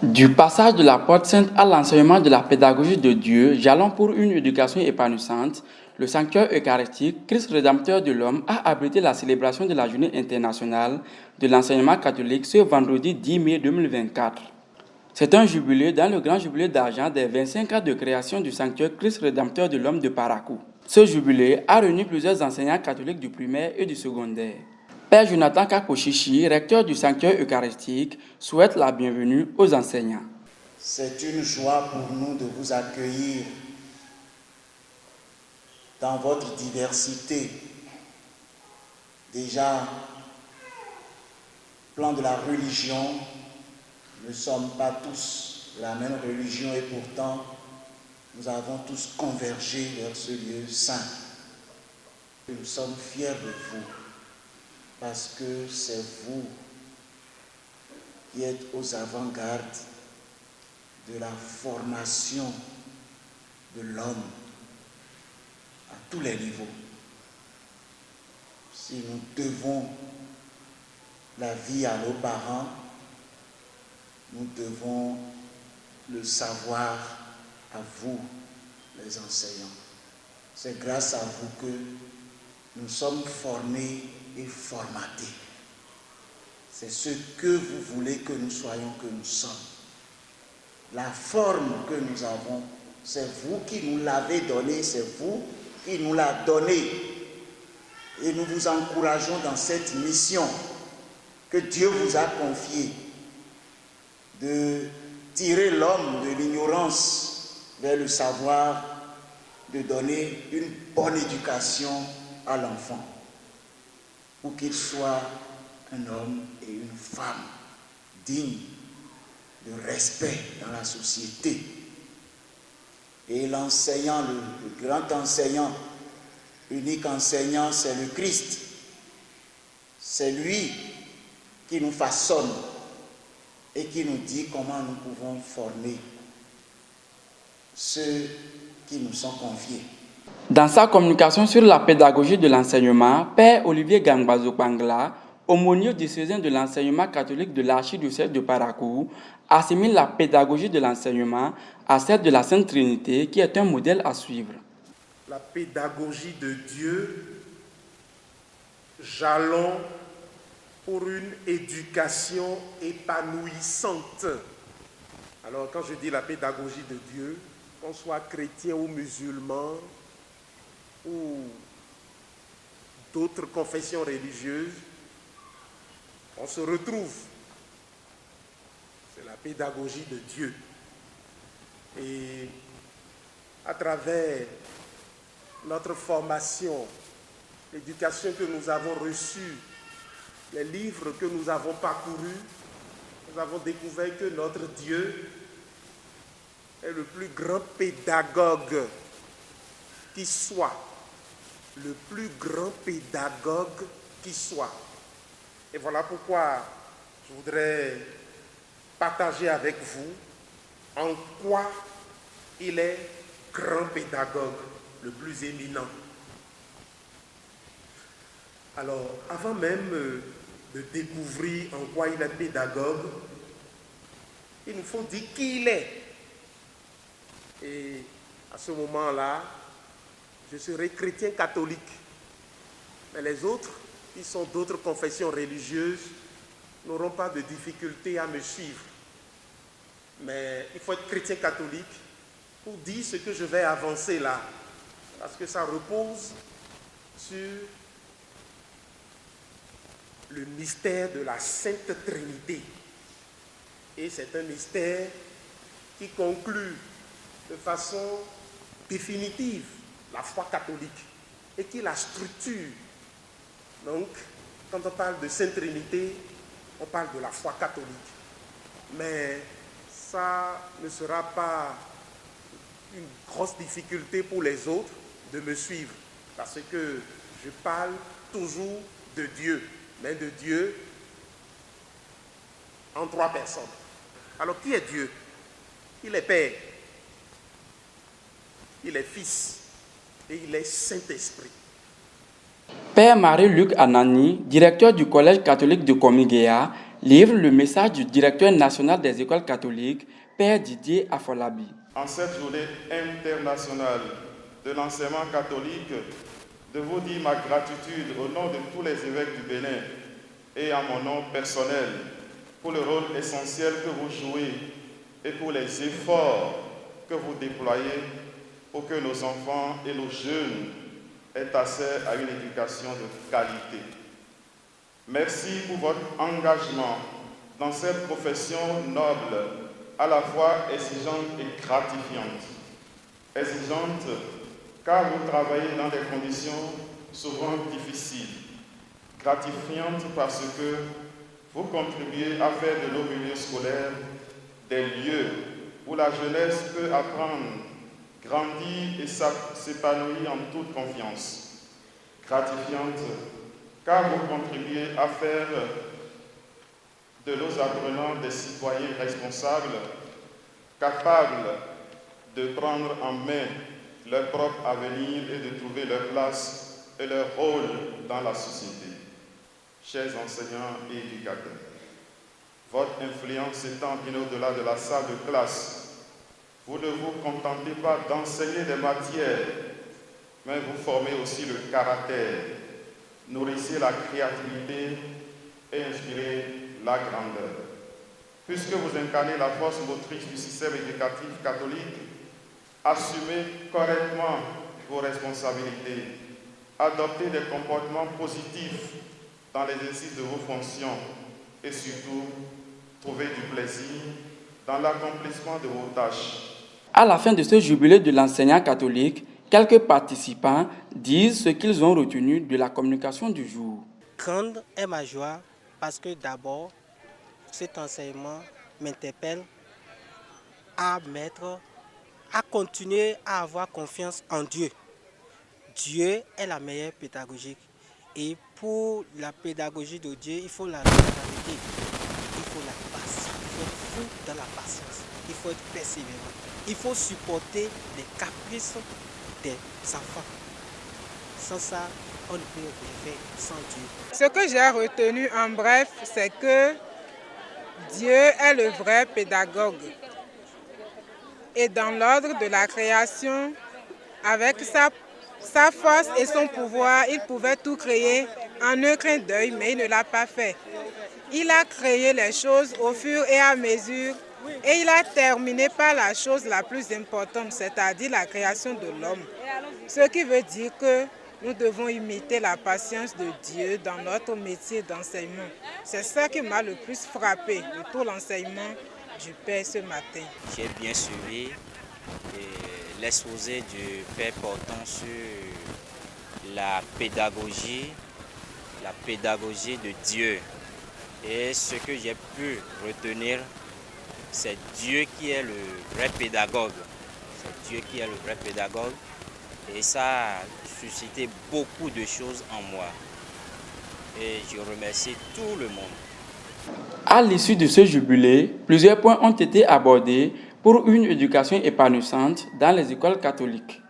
Du passage de la porte sainte à l'enseignement de la pédagogie de Dieu, jalons pour une éducation épanouissante, le sanctuaire eucharistique, Christ rédempteur de l'homme, a abrité la célébration de la journée internationale de l'enseignement catholique ce vendredi 10 mai 2024. C'est un jubilé dans le grand jubilé d'argent des 25 ans de création du sanctuaire Christ rédempteur de l'homme de Parakou. Ce jubilé a réuni plusieurs enseignants catholiques du primaire et du secondaire. Père Jonathan Kakochichi, recteur du sanctuaire eucharistique, souhaite la bienvenue aux enseignants. C'est une joie pour nous de vous accueillir dans votre diversité. Déjà, plan de la religion, nous ne sommes pas tous la même religion et pourtant, nous avons tous convergé vers ce lieu saint. Nous sommes fiers de vous. Parce que c'est vous qui êtes aux avant-gardes de la formation de l'homme à tous les niveaux. Si nous devons la vie à nos parents, nous devons le savoir à vous, les enseignants. C'est grâce à vous que nous sommes formés et formatés. C'est ce que vous voulez que nous soyons, que nous sommes. La forme que nous avons, c'est vous qui nous l'avez donnée, c'est vous qui nous l'a donnée. Et nous vous encourageons dans cette mission que Dieu vous a confiée de tirer l'homme de l'ignorance vers le savoir, de donner une bonne éducation à l'enfant, pour qu'il soit un homme et une femme dignes de respect dans la société. Et l'enseignant, le grand enseignant, l'unique enseignant, c'est le Christ. C'est lui qui nous façonne et qui nous dit comment nous pouvons former ceux qui nous sont confiés. Dans sa communication sur la pédagogie de l'enseignement, Père Olivier Gangbazo-Pangla, aumônier diocésain de l'enseignement catholique de l'archidiocèse de Parakou, assimile la pédagogie de l'enseignement à celle de la Sainte Trinité, qui est un modèle à suivre. La pédagogie de Dieu, jalon pour une éducation épanouissante. Alors quand je dis la pédagogie de Dieu, qu'on soit chrétien ou musulman, ou d'autres confessions religieuses, on se retrouve. C'est la pédagogie de Dieu. Et à travers notre formation, l'éducation que nous avons reçue, les livres que nous avons parcourus, nous avons découvert que notre Dieu est le plus grand pédagogue qui soit. Le plus grand pédagogue qui soit. Et voilà pourquoi je voudrais partager avec vous en quoi il est grand pédagogue, le plus éminent. Alors, avant même de découvrir en quoi il est pédagogue, il nous faut dire qui il est. Et à ce moment-là, je serai chrétien catholique. Mais les autres, qui sont d'autres confessions religieuses, n'auront pas de difficulté à me suivre. Mais il faut être chrétien catholique pour dire ce que je vais avancer là. Parce que ça repose sur le mystère de la Sainte Trinité. Et c'est un mystère qui conclut de façon définitive la foi catholique et qui la structure. Donc, quand on parle de Sainte Trinité, on parle de la foi catholique. Mais ça ne sera pas une grosse difficulté pour les autres de me suivre, parce que je parle toujours de Dieu, mais de Dieu en trois personnes. Alors, qui est Dieu? Il est Père, il est Fils et il est Saint-Esprit. Père Marie-Luc Anani, directeur du Collège catholique de Komigéa, livre le message du directeur national des écoles catholiques, Père Didier Afolabi. En cette journée internationale de l'enseignement catholique, de vous dire ma gratitude au nom de tous les évêques du Bénin et en mon nom personnel pour le rôle essentiel que vous jouez et pour les efforts que vous déployez pour que nos enfants et nos jeunes aient accès à une éducation de qualité. Merci pour votre engagement dans cette profession noble, à la fois exigeante et gratifiante. Exigeante car vous travaillez dans des conditions souvent difficiles. Gratifiante parce que vous contribuez à faire de nos milieux scolaires des lieux où la jeunesse peut apprendre, grandir et s'épanouir en toute confiance. Gratifiante car vous contribuez à faire de nos apprenants des citoyens responsables, capables de prendre en main leur propre avenir et de trouver leur place et leur rôle dans la société. Chers enseignants et éducateurs, votre influence s'étend bien au-delà de la salle de classe. Vous ne vous contentez pas d'enseigner des matières, mais vous formez aussi le caractère, nourrissez la créativité et inspirez la grandeur. Puisque vous incarnez la force motrice du système éducatif catholique, assumez correctement vos responsabilités, adoptez des comportements positifs dans l'exercice de vos fonctions et surtout, trouvez du plaisir dans l'accomplissement de vos tâches. À la fin de ce jubilé de l'enseignant catholique, quelques participants disent ce qu'ils ont retenu de la communication du jour. Grande est ma joie parce que d'abord, cet enseignement m'interpelle à continuer à avoir confiance en Dieu. Dieu est la meilleure pédagogie. Et pour la pédagogie de Dieu, il faut la régularité, il faut la patience, il faut être fou dans la patience, il faut être persévérant, il faut supporter les caprices des enfants. Sans ça, on ne peut rien faire sans Dieu. Ce que j'ai retenu en bref, c'est que Dieu est le vrai pédagogue. Et dans l'ordre de la création, avec sa force et son pouvoir, il pouvait tout créer en un clin d'œil, mais il ne l'a pas fait. Il a créé les choses au fur et à mesure et il a terminé par la chose la plus importante, c'est-à-dire la création de l'homme. Ce qui veut dire que nous devons imiter la patience de Dieu dans notre métier d'enseignement. C'est ça qui m'a le plus frappé de tout l'enseignement du Père ce matin. J'ai bien suivi l'exposé du Père portant sur la pédagogie de Dieu. Et ce que j'ai pu retenir, c'est Dieu qui est le vrai pédagogue. C'est Dieu qui est le vrai pédagogue. Et ça a suscité beaucoup de choses en moi. Et je remercie tout le monde. À l'issue de ce jubilé, plusieurs points ont été abordés pour une éducation épanouissante dans les écoles catholiques.